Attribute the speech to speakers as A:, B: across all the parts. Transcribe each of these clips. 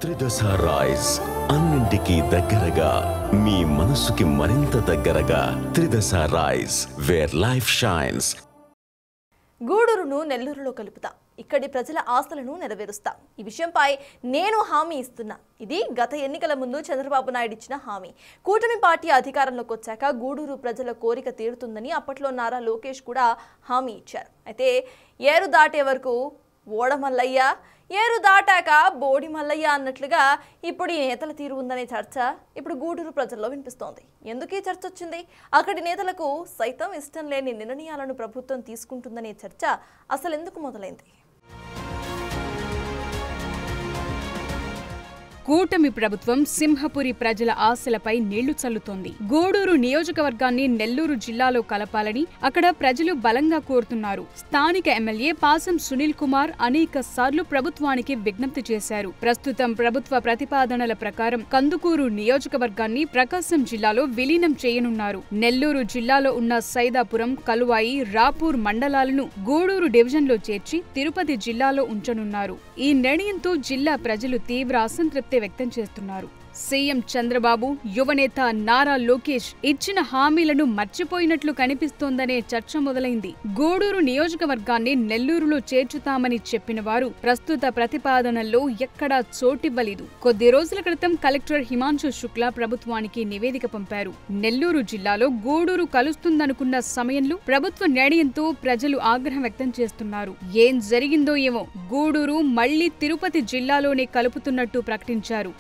A: త్రిదశ rice అన్నింటికి దగ్గరగా మీ మనసుకి మరింత దగ్గరగా త్రిదశ రైస్ వేర్ లైఫ్ షైన్స్.
B: గూడూరును నెల్లూరులో కలుపుతా, ఇక్కడి ప్రజల ఆశలను నెరవేరుస్తా. ఈ విషయంపై నేను హామీ ఇస్తున్నా. ఇది గత ఎన్నికల ముందు చంద్రబాబు నాయుడు ఇచ్చిన హామీ. కూటమి పార్టీ అధికారంలోకి వచ్చాక గూడూరు ప్రజల కోరిక తీరుతుందని అప్పట్లో నారా లోకేష్ కూడా హామీ ఇచ్చారు. అయితే ఏరు దాటే వరకు ఓడమల్లయ్య, ఏరు దాటాక బోడి మల్లయ్య అన్నట్లుగా ఇప్పుడు ఈ నేతల తీరు ఉందనే చర్చ ఇప్పుడు గూడూరు ప్రజల్లో వినిపిస్తోంది. ఎందుకు ఈ చర్చ వచ్చింది? అక్కడి నేతలకు సైతం ఇష్టం లేని నిర్ణయాలను ప్రభుత్వం తీసుకుంటుందనే చర్చ అసలు ఎందుకు మొదలైంది?
C: కూటమి ప్రభుత్వం సింహపురి ప్రజల ఆశలపై నీళ్లు చల్లుతోంది. గూడూరు నియోజకవర్గాన్ని నెల్లూరు జిల్లాలో కలపాలని అక్కడ ప్రజలు బలంగా కోరుతున్నారు. స్థానిక ఎమ్మెల్యే పాసం సునీల్ కుమార్ అనేక సార్లు ప్రభుత్వానికి విజ్ఞప్తి చేశారు. ప్రస్తుతం ప్రభుత్వ ప్రతిపాదనల ప్రకారం కందుకూరు నియోజకవర్గాన్ని ప్రకాశం జిల్లాలో విలీనం చేయనున్నారు. నెల్లూరు జిల్లాలో ఉన్న సైదాపురం, కలువాయి, రాపూర్ మండలాలను గూడూరు డివిజన్లో చేర్చి తిరుపతి జిల్లాలో ఉంచనున్నారు. ఈ నిర్ణయంతో జిల్లా ప్రజలు తీవ్ర అసంతృప్తి వ్యక్తం చేస్తున్నారు. సీఎం చంద్రబాబు, యువనేత నారా లోకేష్ ఇచ్చిన హామీలను మర్చిపోయినట్లు కనిపిస్తోందనే చర్చ మొదలైంది. గూడూరు నియోజకవర్గాన్ని నెల్లూరులో చేర్చుతామని చెప్పిన వారు ప్రస్తుత ప్రతిపాదనల్లో ఎక్కడా చోటివ్వలేదు. కొద్ది రోజుల క్రితం కలెక్టర్ హిమాంశు శుక్లా ప్రభుత్వానికి నివేదిక పంపారు. నెల్లూరు జిల్లాలో గూడూరు కలుస్తుందనుకున్న సమయంలో ప్రభుత్వ నిర్ణయంతో ప్రజలు ఆగ్రహం వ్యక్తం చేస్తున్నారు. ఏం జరిగిందో ఏమో, గూడూరు మళ్లీ తిరుపతి జిల్లాలోనే కలుపుతున్నట్టు ప్రకటించారు.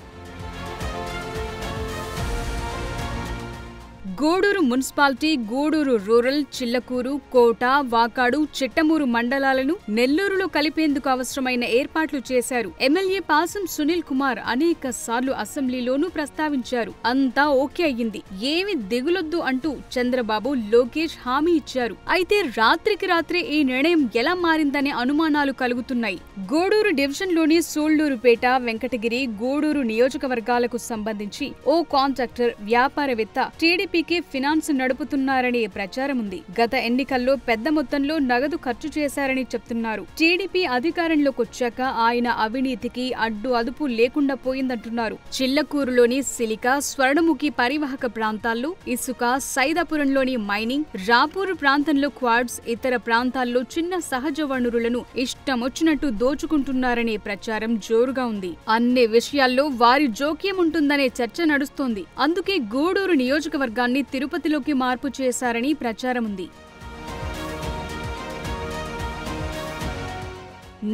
C: గూడూరు మున్సిపాలిటీ, గూడూరు రూరల్, చిల్లకూరు, కోట, వాకాడు, చిట్టమూరు మండలాలను నెల్లూరులో కలిపేందుకు అవసరమైన ఏర్పాట్లు చేశారు. ఎమ్మెల్యే పాసం సునీల్ కుమార్ అనేక సార్లు అసెంబ్లీలోనూ ప్రస్తావించారు. అంతా ఓకే అయ్యింది, ఏమి దిగులొద్దు అంటూ చంద్రబాబు, లోకేష్ హామీ ఇచ్చారు. అయితే రాత్రికి రాత్రే ఈ నిర్ణయం ఎలా మారిందనే అనుమానాలు కలుగుతున్నాయి. గూడూరు డివిజన్లోని సూళ్లూరుపేట, వెంకటగిరి, గూడూరు నియోజకవర్గాలకు సంబంధించి ఓ కాంట్రాక్టర్, వ్యాపారవేత్త టీడీపీ ఫినాన్స్ నడుపుతున్నారనే ప్రచారం ఉంది. గత ఎన్నికల్లో పెద్ద మొత్తంలో నగదు ఖర్చు చేశారని చెప్తున్నారు. టీడీపీ అధికారంలోకి వచ్చాక ఆయన అవినీతికి అడ్డు అదుపు లేకుండా పోయిందంటున్నారు. చిల్లకూరులోని సిలికా, స్వర్ణముఖి పరివాహక ప్రాంతాల్లో ఇసుక, సైదాపురంలోని మైనింగ్, రాపూర్ ప్రాంతంలో క్వాడ్స్, ఇతర ప్రాంతాల్లో చిన్న సహజ వనరులను ఇష్టమొచ్చినట్టు దోచుకుంటున్నారనే ప్రచారం జోరుగా ఉంది. అన్ని విషయాల్లో వారి జోక్యం ఉంటుందనే చర్చ నడుస్తోంది. అందుకే గూడూరు నియోజకవర్గాన్ని తిరుపతిలోకి మార్పు చేశారని ప్రచారం ఉంది.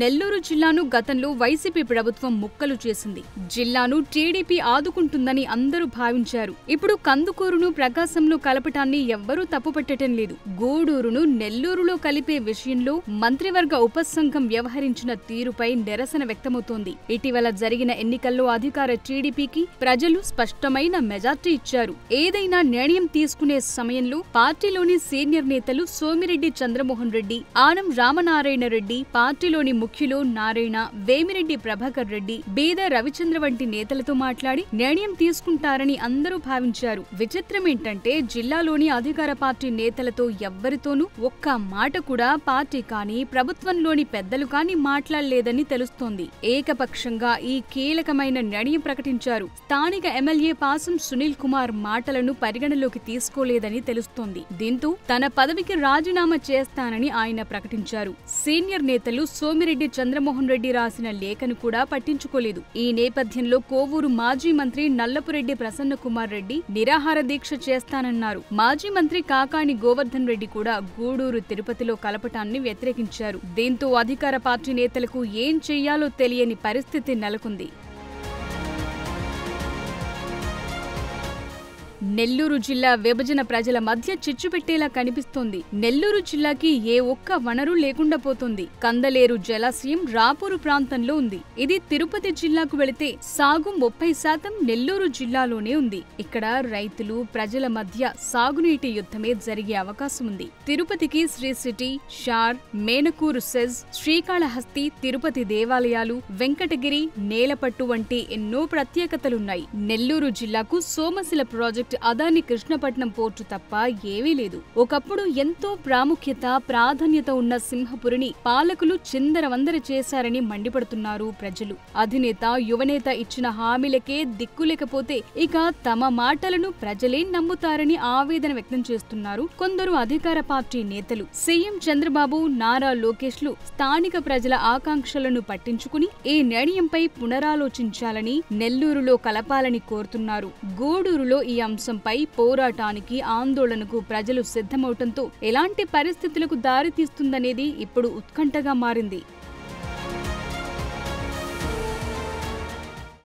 C: నెల్లూరు జిల్లాను గతంలో వైసీపీ ప్రభుత్వం ముక్కలు చేసింది. జిల్లాను టీడీపీ ఆదుకుంటుందని అందరూ భావించారు. ఇప్పుడు కందుకూరును ప్రకాశంలో కలపటాన్ని ఎవ్వరూ తప్పుపట్టడం లేదు. గూడూరును నెల్లూరులో కలిపే విషయంలో మంత్రివర్గ ఉపసంఘం వ్యవహరించిన తీరుపై నిరసన వ్యక్తమవుతోంది. ఇటీవల జరిగిన ఎన్నికల్లో అధికార టీడీపీకి ప్రజలు స్పష్టమైన మెజార్టీ ఇచ్చారు. ఏదైనా నిర్ణయం తీసుకునే సమయంలో పార్టీలోని సీనియర్ నేతలు సోమిరెడ్డి చంద్రమోహన్ రెడ్డి, ఆనం రామనారాయణ రెడ్డి, పార్టీలోని ముఖ్యులు నారాయణ, వేమిరెడ్డి ప్రభాకర్ రెడ్డి, బీద రవిచంద్ర వంటి నేతలతో మాట్లాడి నిర్ణయం తీసుకుంటారని అందరూ భావించారు. విచిత్రమేంటంటే జిల్లాలోని అధికార పార్టీ నేతలతో ఎవ్వరితోనూ ఒక్క మాట కూడా పార్టీ కానీ ప్రభుత్వంలోని పెద్దలు కానీ మాట్లాడలేదని తెలుస్తోంది. ఏకపక్షంగా ఈ కీలకమైన నిర్ణయం ప్రకటించారు. స్థానిక ఎమ్మెల్యే పాసం సునీల్ కుమార్ మాటలను పరిగణలోకి తీసుకోలేదని తెలుస్తోంది. దీంతో తన పదవికి రాజీనామా చేస్తానని ఆయన ప్రకటించారు. సీనియర్ నేతలు సోమిరెడ్డి చంద్రమోహన్ రెడ్డి రాసిన లేఖను కూడా పట్టించుకోలేదు. ఈ నేపథ్యంలో కోవూరు మాజీ మంత్రి నల్లపురెడ్డి ప్రసన్న కుమార్ రెడ్డి నిరాహార దీక్ష చేస్తానన్నారు. మాజీ మంత్రి కాకాణి గోవర్ధన్ రెడ్డి కూడా గూడూరు తిరుపతిలో కలపటాన్ని వ్యతిరేకించారు. దీంతో అధికార పార్టీ నేతలకు ఏం చెయ్యాలో తెలియని పరిస్థితి నెలకొంది. నెల్లూరు జిల్లా విభజన ప్రజల మధ్య చిచ్చుపెట్టేలా కనిపిస్తోంది. నెల్లూరు జిల్లాకి ఏ ఒక్క వనరు లేకుండా పోతుంది. కందలేరు జలాశయం రాపూరు ప్రాంతంలో ఉంది. ఇది తిరుపతి జిల్లాకు వెళితే సాగు 30% నెల్లూరు జిల్లాలోనే ఉంది. ఇక్కడ రైతులు, ప్రజల మధ్య సాగునీటి యుద్ధమే జరిగే అవకాశం ఉంది. తిరుపతికి శ్రీ సిటీ, షార్, మేనకూరు సెజ్, శ్రీకాళహస్తి, తిరుపతి దేవాలయాలు, వెంకటగిరి, నేలపట్టు వంటి ఎన్నో ప్రత్యేకతలున్నాయి. నెల్లూరు జిల్లాకు Somasila project project Adani Krishnapatnam port తప్ప ఏవీ లేదు. ఒకప్పుడు ఎంతో ప్రాముఖ్యత ప్రాధాన్యత ఉన్న సింహపురిని పాలకులు చిందరవందర చేశారని మండిపడుతున్నారు ప్రజలు. అధినేత యువనేత ఇచ్చిన హామీలకే దిక్కులేకపోతే ఇక తమ మాటలను ప్రజలే నమ్ముతారని ఆవేదన వ్యక్తం చేస్తున్నారు కొందరు అధికార పార్టీ నేతలు. సీఎం చంద్రబాబు, నారా లోకేష్లు స్థానిక ప్రజల ఆకాంక్షలను పట్టించుకుని ఈ నిర్ణయంపై పునరాలోచించాలని, నెల్లూరులో కలపాలని కోరుతున్నారు. గూడూరులో ఈ అంశంపై పోరాటానికి, ఆందోళనకు ప్రజలు సిద్ధమవటంతో ఎలాంటి పరిస్థితులకు దారితీస్తుందనేది ఇప్పుడు ఉత్కంఠగా మారింది.